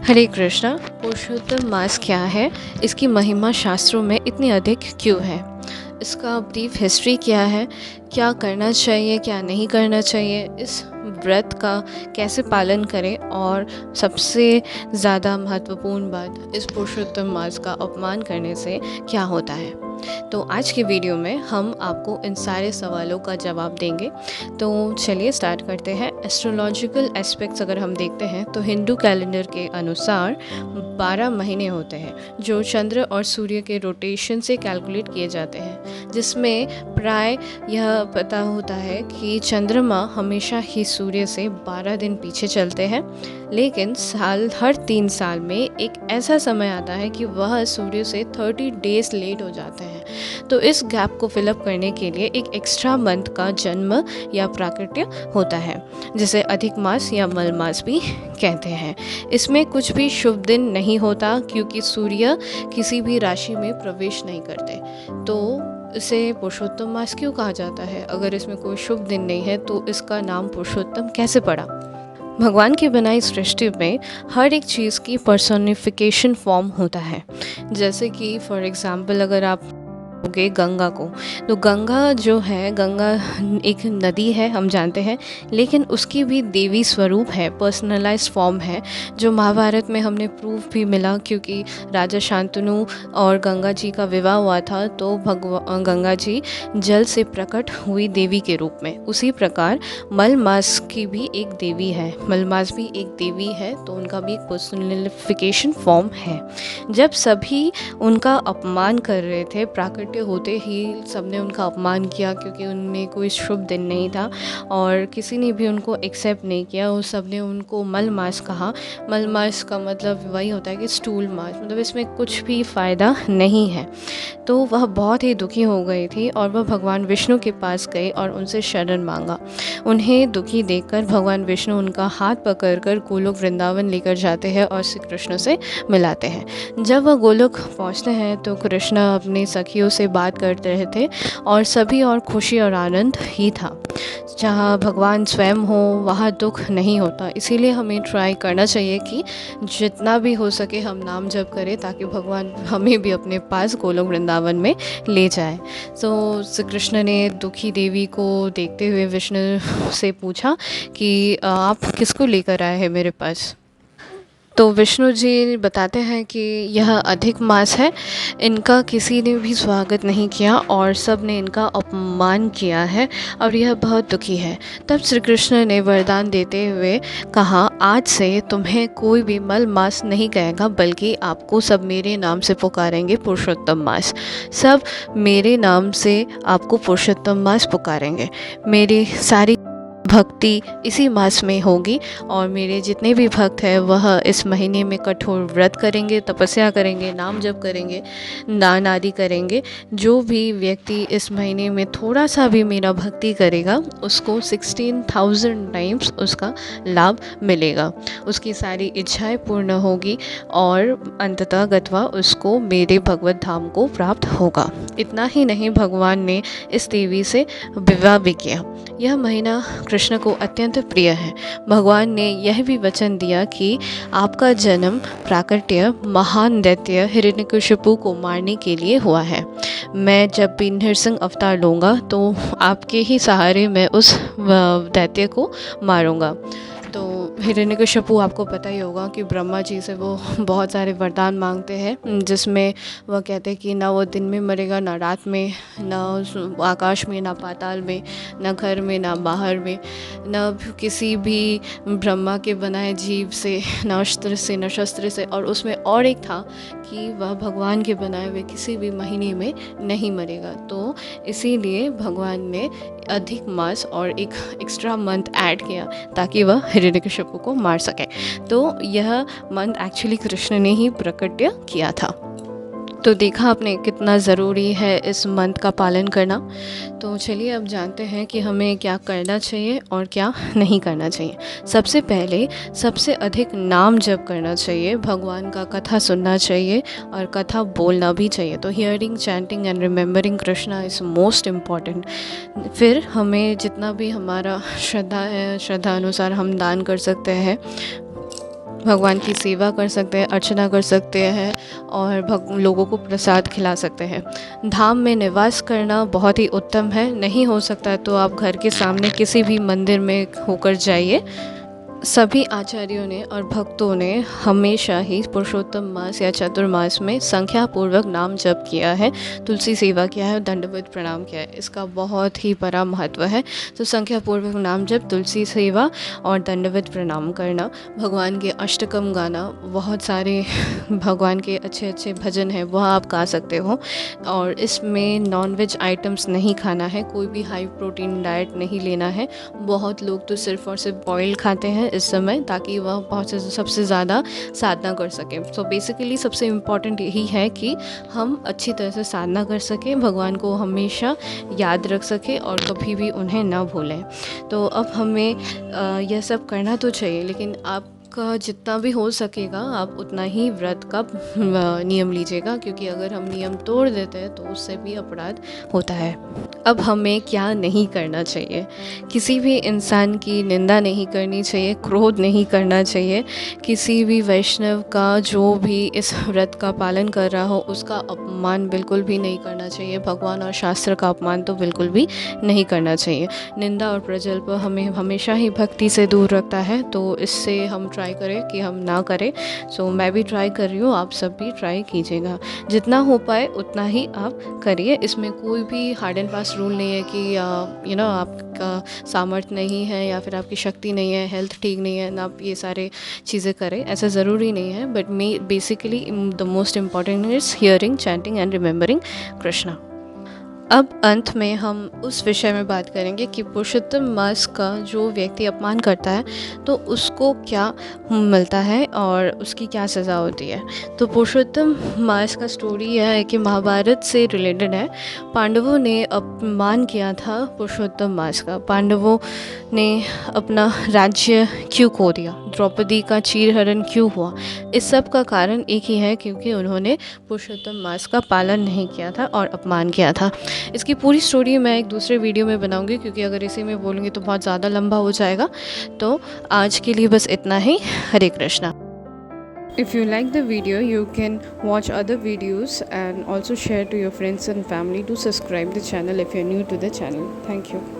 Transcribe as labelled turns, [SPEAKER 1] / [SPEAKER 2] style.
[SPEAKER 1] हरे कृष्णा। पुरुषोत्तम मास क्या है, इसकी महिमा शास्त्रों में इतनी अधिक क्यों है, इसका ब्रीफ हिस्ट्री क्या है, क्या करना चाहिए क्या नहीं करना चाहिए, इस व्रत का कैसे पालन करें, और सबसे ज़्यादा महत्वपूर्ण बात, इस पुरुषोत्तम मास का अपमान करने से क्या होता है। तो आज की वीडियो में हम आपको इन सारे सवालों का जवाब देंगे। तो चलिए स्टार्ट करते हैं। एस्ट्रोलॉजिकल एस्पेक्ट्स अगर हम देखते हैं तो हिंदू कैलेंडर के अनुसार 12 महीने होते हैं जो चंद्र और सूर्य के रोटेशन से कैलकुलेट किए जाते हैं, जिसमें प्राय यह पता होता है कि चंद्रमा हमेशा ही सूर्य से 12 दिन पीछे चलते हैं, लेकिन हर 3 साल में एक ऐसा समय आता है कि वह सूर्य से 30 डेज लेट हो जाते हैं। तो इस गैप को फिलअप करने के लिए एक एक्स्ट्रा मंथ का जन्म या प्राकट्य होता है, जिसे अधिक मास या मल मास भी कहते हैं। इसमें कुछ भी शुभ दिन नहीं होता क्योंकि सूर्य किसी भी राशि में प्रवेश नहीं करते। तो इसे पुरुषोत्तम मास क्यों कहा जाता है? अगर इसमें कोई शुभ दिन नहीं है तो इसका नाम पुरुषोत्तम कैसे पड़ा? भगवान की बनाई सृष्टि में हर एक चीज़ की पर्सोनिफिकेशन फॉर्म होता है। जैसे कि फॉर एग्ज़ाम्पल अगर आप लोगे गंगा को, तो गंगा जो है, गंगा एक नदी है हम जानते हैं, लेकिन उसकी भी देवी स्वरूप है, पर्सनलाइज्ड फॉर्म है, जो महाभारत में हमने प्रूफ भी मिला क्योंकि राजा शांतनु और गंगा जी का विवाह हुआ था, तो गंगा जी जल से प्रकट हुई देवी के रूप में। उसी प्रकार मलमास की भी एक देवी है, मलमास भी एक देवी है, तो उनका भी एक पर्सनिफिकेशन फॉर्म है। जब सभी उनका अपमान कर रहे थे, प्राकृतिक होते ही सबने उनका अपमान किया क्योंकि उनमें कोई शुभ दिन नहीं था और किसी ने भी उनको एक्सेप्ट नहीं किया, उस सब ने उनको मल मास कहा। मल मास का मतलब वही होता है कि स्टूल मास, मतलब इसमें कुछ भी फ़ायदा नहीं है। तो वह बहुत ही दुखी हो गई थी और वह भगवान विष्णु के पास गई और उनसे शरण मांगा। उन्हें दुखी देखकर भगवान विष्णु उनका हाथ पकड़कर गोलोक वृंदावन लेकर जाते हैं और श्री कृष्ण से मिलाते हैं। जब वह गोलोक पहुंचते हैं तो कृष्ण अपने सखियों से बात करते रहे थे और सभी और खुशी और आनंद ही था। जहाँ भगवान स्वयं हो वहाँ दुख नहीं होता, इसीलिए हमें ट्राई करना चाहिए कि जितना भी हो सके हम नाम जप करें ताकि भगवान हमें भी अपने पास गोलोक वृंदावन में ले जाए। तो श्री कृष्ण ने दुखी देवी को देखते हुए विष्णु से पूछा कि आप किसको लेकर आए हैं मेरे पास? तो विष्णु जी बताते हैं कि यह अधिक मास है, इनका किसी ने भी स्वागत नहीं किया और सब ने इनका अपमान किया है और यह बहुत दुखी है। तब श्री कृष्ण ने वरदान देते हुए कहा, आज से तुम्हें कोई भी मल मास नहीं कहेगा, बल्कि आपको सब मेरे नाम से पुकारेंगे पुरुषोत्तम मास। सब मेरे नाम से आपको पुरुषोत्तम मास पुकारेंगे। मेरी सारी भक्ति इसी मास में होगी और मेरे जितने भी भक्त हैं वह इस महीने में कठोर व्रत करेंगे, तपस्या करेंगे, नाम जप करेंगे, दान आदि करेंगे। जो भी व्यक्ति इस महीने में थोड़ा सा भी मेरा भक्ति करेगा उसको 16,000 टाइम्स उसका लाभ मिलेगा, उसकी सारी इच्छाएं पूर्ण होगी और अंततः गत्वा उसको मेरे भगवत धाम को प्राप्त होगा। इतना ही नहीं, भगवान ने इस देवी से विवाह भी किया। यह महीना कृष्ण को अत्यंत प्रिय है। भगवान ने यह भी वचन दिया कि आपका जन्म प्राकट्य महान दैत्य हिरण्यकशिपु को मारने के लिए हुआ है। मैं जब भी नृसिंह अवतार लूँगा तो आपके ही सहारे मैं उस दैत्य को मारूँगा। तो हिरण्यकशिपु आपको पता ही होगा कि ब्रह्मा जी से वो बहुत सारे वरदान मांगते हैं, जिसमें वह कहते हैं कि ना वो दिन में मरेगा, ना रात में, ना आकाश में, ना पाताल में, ना घर में, ना बाहर में, ना किसी भी ब्रह्मा के बनाए जीव से, ना अस्त्र से, ना शस्त्र से। और उसमें और एक था कि वह भगवान के बनाए हुए किसी भी महीने में नहीं मरेगा। तो इसीलिए भगवान ने अधिक मास और एक एक्स्ट्रा मंथ ऐड किया ताकि वह हिरण्यकशिपु को मार सके। तो यह मंथ एक्चुअली कृष्ण ने ही प्रकट्य किया था। तो देखा आपने कितना ज़रूरी है इस मंथ का पालन करना। तो चलिए अब जानते हैं कि हमें क्या करना चाहिए और क्या नहीं करना चाहिए। सबसे पहले सबसे अधिक नाम जप करना चाहिए, भगवान का कथा सुनना चाहिए और कथा बोलना भी चाहिए। तो hearing, chanting and remembering Krishna is most important. फिर हमें जितना भी हमारा श्रद्धा है, श्रद्धा अनुसार हम दान कर सकते हैं। भगवान की सेवा कर सकते हैं, अर्चना कर सकते हैं और लोगों को प्रसाद खिला सकते हैं। धाम में निवास करना बहुत ही उत्तम है। नहीं हो सकता है तो आप घर के सामने किसी भी मंदिर में होकर जाइए। सभी आचार्यों ने और भक्तों ने हमेशा ही पुरुषोत्तम मास या चतुर्मास में संख्या पूर्वक नाम जप किया है, तुलसी सेवा किया है, दंडवत प्रणाम किया है। इसका बहुत ही बड़ा महत्व है। तो संख्या पूर्वक नाम जप, तुलसी सेवा और दंडवत प्रणाम करना, भगवान के अष्टकम गाना, बहुत सारे भगवान के अच्छे अच्छे भजन हैं वह आप गा सकते हो। और इसमें नॉनवेज आइटम्स नहीं खाना है, कोई भी हाई प्रोटीन डाइट नहीं लेना है। बहुत लोग तो सिर्फ़ और सिर्फ बॉयल खाते हैं इस समय, ताकि वह बहुत से सबसे ज़्यादा साधना कर सकें। सो बेसिकली सबसे इम्पॉर्टेंट यही है कि हम अच्छी तरह से साधना कर सकें, भगवान को हमेशा याद रख सकें और कभी भी उन्हें ना भूलें। तो अब हमें यह सब करना तो चाहिए, लेकिन आपका जितना भी हो सकेगा आप उतना ही व्रत का नियम लीजिएगा, क्योंकि अगर हम नियम तोड़ देते हैं तो उससे भी अपराध होता है। अब हमें क्या नहीं करना चाहिए? किसी भी इंसान की निंदा नहीं करनी चाहिए, क्रोध नहीं करना चाहिए। किसी भी वैष्णव का जो भी इस व्रत का पालन कर रहा हो उसका अपमान बिल्कुल भी नहीं करना चाहिए। भगवान और शास्त्र का अपमान तो बिल्कुल भी नहीं करना चाहिए। निंदा और प्रजल्प हमें हमेशा ही भक्ति से दूर रखता है, तो इससे हम ट्राई करें कि हम ना करें। सो मैं भी ट्राई कर रही हूँ, आप सब भी ट्राई कीजिएगा। जितना हो पाए उतना ही आप करिए। इसमें कोई भी हार्ड एंड फास्ट रूल नहीं है कि आपका सामर्थ्य नहीं है या फिर आपकी शक्ति नहीं है, हेल्थ ठीक नहीं है ना आप ये सारे चीज़ें करें, ऐसा ज़रूरी नहीं है। But basically the most important is hearing, chanting and remembering Krishna. अब अंत में हम उस विषय में बात करेंगे कि पुरुषोत्तम मास का जो व्यक्ति अपमान करता है तो उसको क्या मिलता है और उसकी क्या सज़ा होती है। तो पुरुषोत्तम मास का स्टोरी यह है कि महाभारत से रिलेटेड है। पांडवों ने अपमान किया था पुरुषोत्तम मास का। पांडवों ने अपना राज्य क्यों खो दिया, द्रौपदी का चीरहरण क्यों हुआ, इस सब का कारण एक ही है, क्योंकि उन्होंने पुरुषोत्तम मास का पालन नहीं किया था और अपमान किया था। इसकी पूरी स्टोरी मैं एक दूसरे वीडियो में बनाऊंगी, क्योंकि अगर इसी में बोलूँगी तो बहुत ज़्यादा लंबा हो जाएगा। तो आज के लिए बस इतना ही। हरे Krishna. If you like the video, you can watch other videos and also share to your friends and family. Do subscribe the channel if you're new to the channel. Thank you.